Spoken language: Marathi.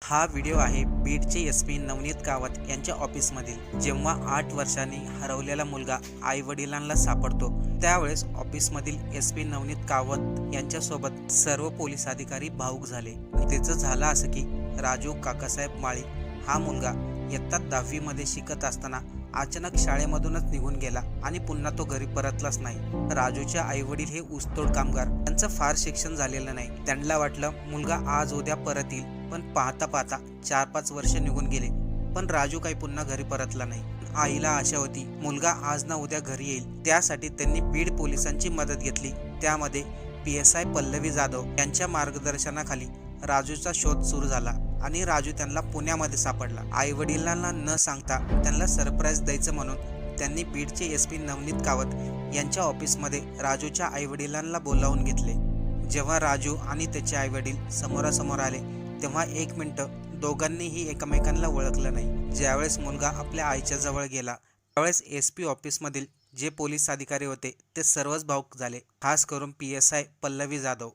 हा व्हिडिओ आहे बीडचे एसपी नवनीत कावत यांच्या ऑफिसमधील। जेव्हा 8 वर्षांनी हरवलेला मुलगा आई वडिलांना सापडतो त्यावेळेस ऑफिसमधील एसपी नवनीत कावत यांच्यासोबत सर्व पोलीस अधिकारी भावुक झाले। त्याचं झालं असं की राजू काकासाहेब माळी हा मुलगा इयत्ता 10वी मध्ये शिकत असताना अचानक शाळेमधूनच निघून गेला आणि पुन्हा तो घरी परतलाच नाही। राजूचे आई वडील हे ऊसतोड कामगार, त्यांचं फार शिक्षण झालेलं नाही। त्यांना वाटलं मुलगा आज उद्या परत येईल, पण पाहता पाहता 4-5 वर्ष निघून गेले पण राजू काही पुन्हा घरी परतला नाही। आईला आशा होती मुलगा आज ना उद्या घरी येईल, त्यासाठी त्यांनी बीड पोलिसांची मदत घेतली। त्यामध्ये PSI पल्लवी जाधव यांच्या मार्गदर्शनाखाली राजूचा शोध सुरू झाला आणि राजू त्यांना पुण्यामध्ये सापडला। आई वडिलांना न सांगता त्यांना सरप्राईज द्यायचं म्हणून त्यांनी बीडचे एसपी नवनीत कावत यांच्या ऑफिसमध्ये राजूच्या आई वडिलांना बोलावून घेतले। जेव्हा राजू आणि त्याचे आई वडील समोरासमोर आले तेव्हा 1 मिनिटं दोघांनीही एकमेकांना ओळखलं नाही। ज्यावेळेस मुलगा आपल्या आईच्या जवळ गेला त्यावेळेस एसपी ऑफिसमधील जे पोलीस अधिकारी होते ते सर्वच भावुक झाले, खास करून PSI पल्लवी जाधव।